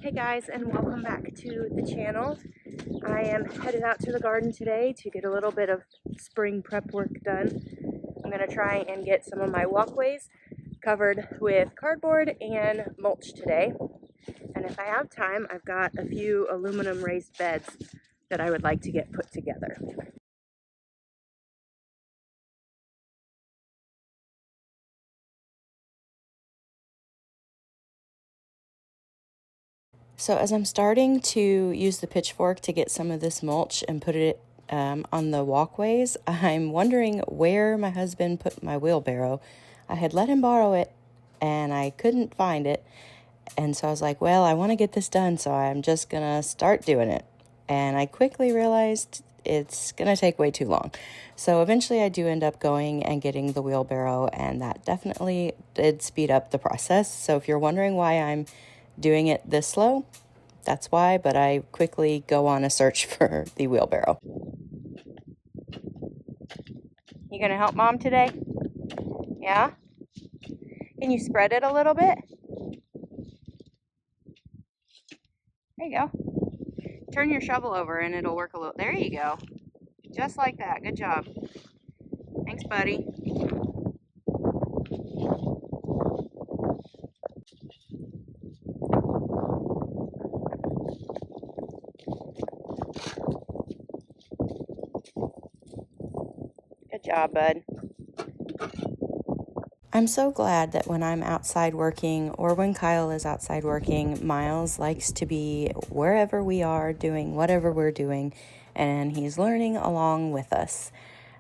Hey guys, and welcome back to the channel. I am headed out to the garden today to get a little bit of spring prep work done. I'm going to try and get some of my walkways covered with cardboard and mulch today. And if I have time, I've got a few aluminum raised beds that I would like to get put together. So as I'm starting to use the pitchfork to get some of this mulch and put it on the walkways, I'm wondering where my husband put my wheelbarrow. I had let him borrow it and I couldn't find it. And so I was like, well, I want to get this done, so I'm just going to start doing it. And I quickly realized it's going to take way too long. So eventually I do end up going and getting the wheelbarrow, and that definitely did speed up the process. So if you're wondering why I'm doing it this slow, that's why, but I quickly go on a search for the wheelbarrow. You gonna help Mom today? Yeah? Can you spread it a little bit? There you go. Turn your shovel over and it'll work a little. There you go. Just like that. Good job. Thanks, buddy. Good job, bud. I'm so glad that when I'm outside working or when Kyle is outside working, Miles likes to be wherever we are doing whatever we're doing, and he's learning along with us.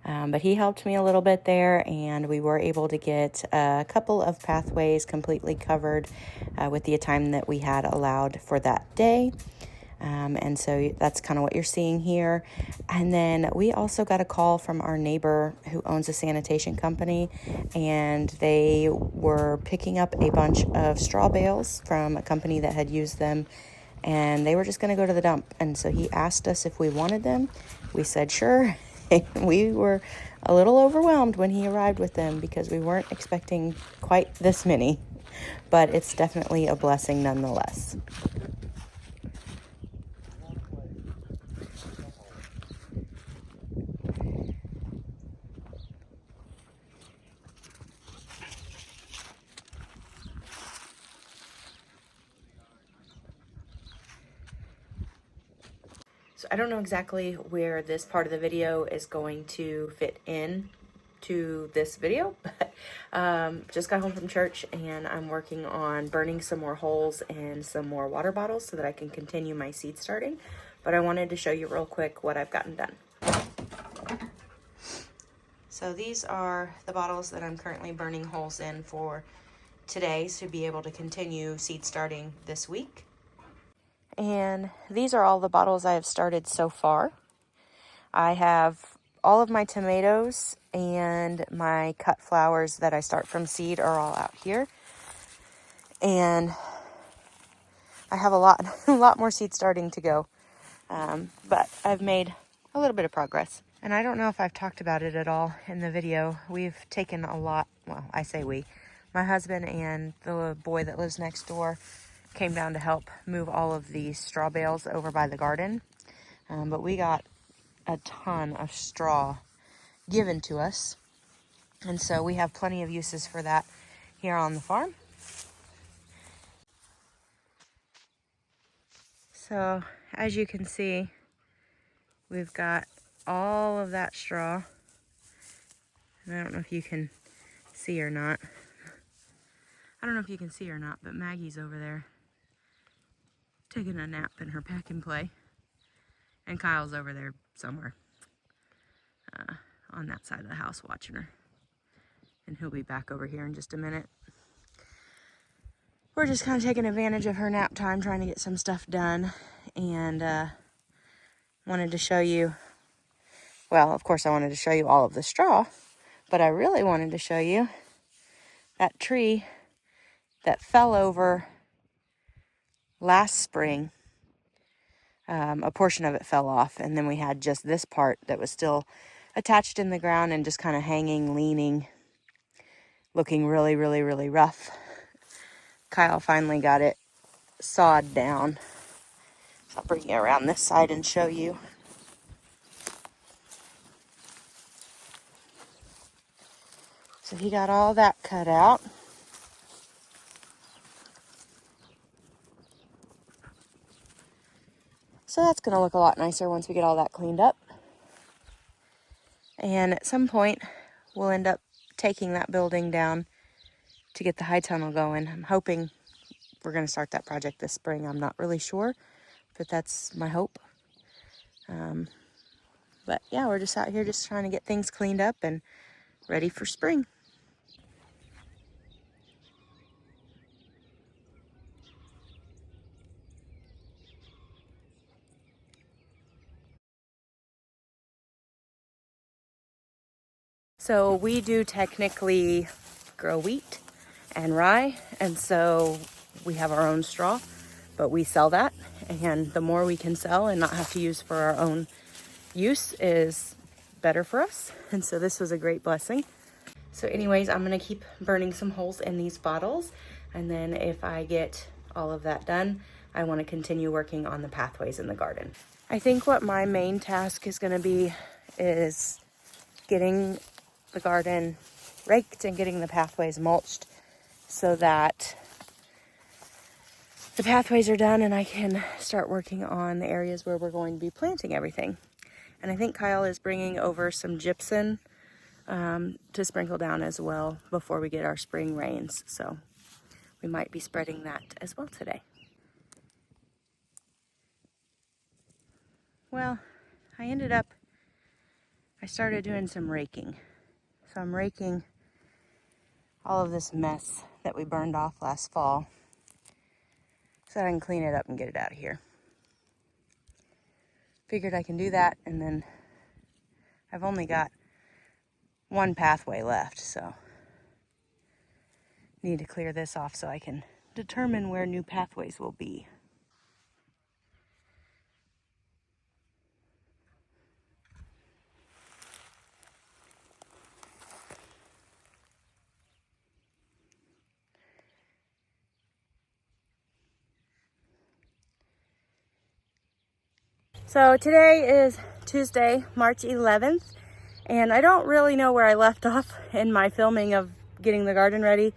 But he helped me a little bit there, and we were able to get a couple of pathways completely covered with the time that we had allowed for that day. And so that's kind of what you're seeing here. And then we also got a call from our neighbor who owns a sanitation company, and they were picking up a bunch of straw bales from a company that had used them, and they were just going to go to the dump. And so he asked us if we wanted them. We said sure. We were a little overwhelmed when he arrived with them because we weren't expecting quite this many, but it's definitely a blessing nonetheless. So I don't know exactly where this part of the video is going to fit in to this video, but just got home from church and I'm working on burning some more holes and some more water bottles so that I can continue my seed starting. But I wanted to show you real quick what I've gotten done. So these are the bottles that I'm currently burning holes in for today to be able to continue seed starting this week. And these are all the bottles I have started so far. I have all of my tomatoes and my cut flowers that I start from seed are all out here. And I have a lot more seed starting to go. But I've made a little bit of progress. And I don't know if I've talked about it at all in the video. We've taken a lot, well, I say we. My husband and the boy that lives next door came down to help move all of these straw bales over by the garden. But we got a ton of straw given to us. And so we have plenty of uses for that here on the farm. So as you can see, we've got all of that straw. And I don't know if you can see or not. But Maggie's over there taking a nap in her pack and play. And Kyle's over there somewhere on that side of the house watching her. And he'll be back over here in just a minute. We're just kind of taking advantage of her nap time, trying to get some stuff done. And wanted to show you, well, of course I wanted to show you all of the straw, but I really wanted to show you that tree that fell over last spring. A portion of it fell off, and then we had just this part that was still attached in the ground and just kind of hanging, leaning, looking really, really, really rough. Kyle finally got it sod down. So I'll bring you around this side and show you. So he got all that cut out. So that's going to look a lot nicer once we get all that cleaned up. And at some point, we'll end up taking that building down to get the high tunnel going. I'm hoping we're going to start that project this spring. I'm not really sure, but that's my hope. But yeah, we're just out here just trying to get things cleaned up and ready for spring. So we do technically grow wheat and rye, and so we have our own straw, but we sell that, and the more we can sell and not have to use for our own use is better for us. And so this was a great blessing. So anyways, I'm gonna keep burning some holes in these bottles, and then if I get all of that done, I want to continue working on the pathways in the garden. I think what my main task is gonna be is getting the garden raked and getting the pathways mulched so that the pathways are done and I can start working on the areas where we're going to be planting everything. And I think Kyle is bringing over some gypsum to sprinkle down as well before we get our spring rains. So we might be spreading that as well today. Well, I started doing some raking. So I'm raking all of this mess that we burned off last fall so that I can clean it up and get it out of here. Figured I can do that, and then I've only got one pathway left, so need to clear this off so I can determine where new pathways will be. So today is Tuesday, March 11th, and I don't really know where I left off in my filming of getting the garden ready,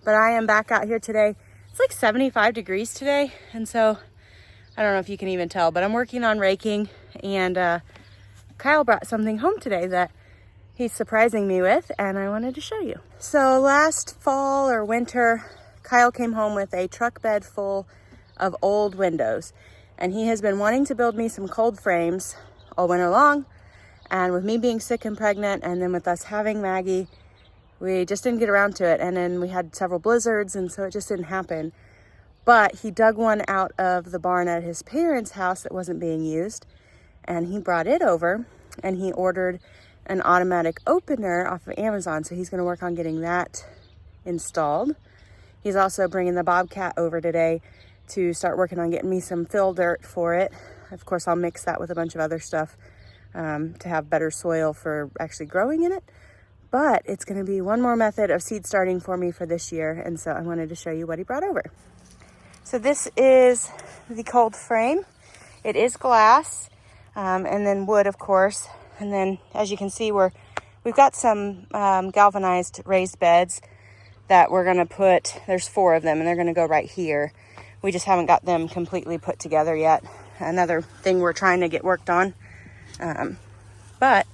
but I am back out here today. It's like 75 degrees today, and so I don't know if you can even tell, but I'm working on raking, and Kyle brought something home today that he's surprising me with, and I wanted to show you. So last fall or winter, Kyle came home with a truck bed full of old windows. And he has been wanting to build me some cold frames all winter long. And with me being sick and pregnant, and then with us having Maggie, we just didn't get around to it. And then we had several blizzards, and so it just didn't happen. But he dug one out of the barn at his parents' house that wasn't being used. And he brought it over, and he ordered an automatic opener off of Amazon. So he's going to work on getting that installed. He's also bringing the Bobcat over today to start working on getting me some fill dirt for it. Of course, I'll mix that with a bunch of other stuff to have better soil for actually growing in it. But it's going to be one more method of seed starting for me for this year. And so I wanted to show you what he brought over. So this is the cold frame. It is glass and then wood, of course. And then as you can see, we've got some galvanized raised beds that we're going to put. There's 4 of them, and they're going to go right here. We just haven't got them completely put together yet. Another thing we're trying to get worked on. But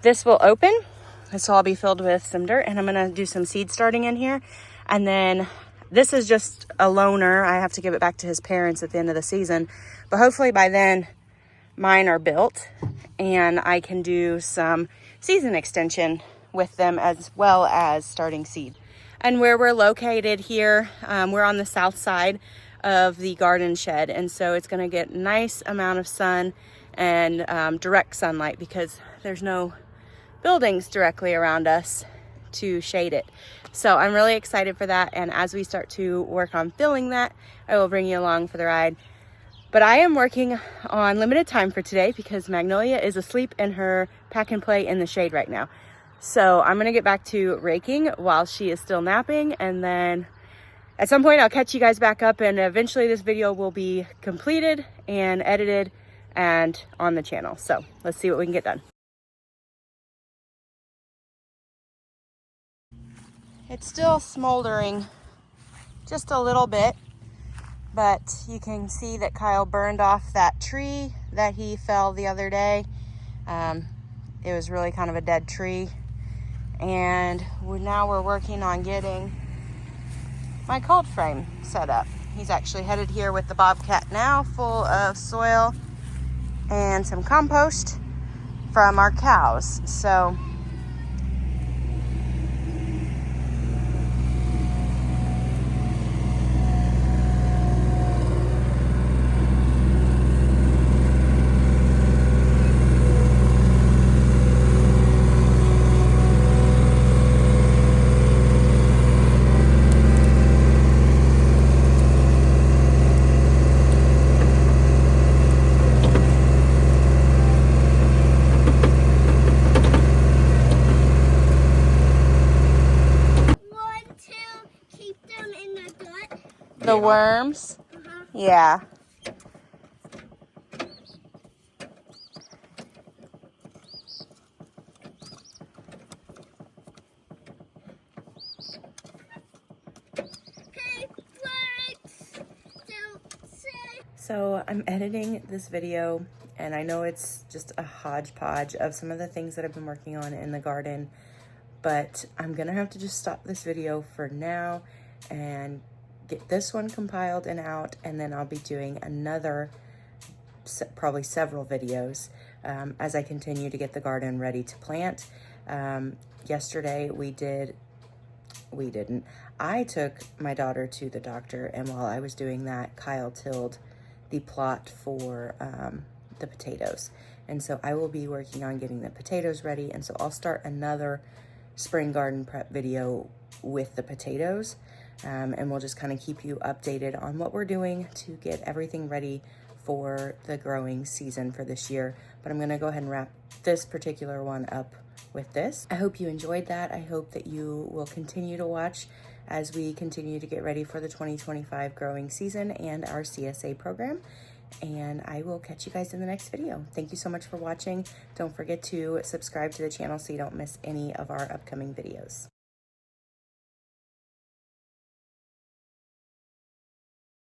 this will open. This will all be filled with some dirt, and I'm going to do some seed starting in here. And then this is just a loaner. I have to give it back to his parents at the end of the season. But hopefully by then, mine are built, and I can do some season extension with them as well as starting seed. And where we're located here, we're on the south side of the garden shed, and so it's going to get a nice amount of sun and direct sunlight because there's no buildings directly around us to shade it. So I'm really excited for that, and as we start to work on filling that, I will bring you along for the ride. But I am working on limited time for today because Magnolia is asleep in her pack and play in the shade right now. So I'm going to get back to raking while she is still napping, and then at some point I'll catch you guys back up, and eventually this video will be completed and edited and on the channel. So let's see what we can get done. It's still smoldering just a little bit, but you can see that Kyle burned off that tree that he fell the other day. It was really kind of a dead tree. And now we're working on getting my cold frame set up. He's actually headed here with the Bobcat now, full of soil and some compost from our cows. So the worms? Yeah. So I'm editing this video, and I know it's just a hodgepodge of some of the things that I've been working on in the garden, but I'm gonna have to just stop this video for now and get this one compiled and out, and then I'll be doing another, probably several videos as I continue to get the garden ready to plant. Yesterday I took my daughter to the doctor, and while I was doing that, Kyle tilled the plot for the potatoes. And so I will be working on getting the potatoes ready, and so I'll start another spring garden prep video with the potatoes. And we'll just kind of keep you updated on what we're doing to get everything ready for the growing season for this year. But I'm gonna go ahead and wrap this particular one up with this. I hope you enjoyed that. I hope that you will continue to watch as we continue to get ready for the 2025 growing season and our CSA program. And I will catch you guys in the next video. Thank you so much for watching. Don't forget to subscribe to the channel so you don't miss any of our upcoming videos.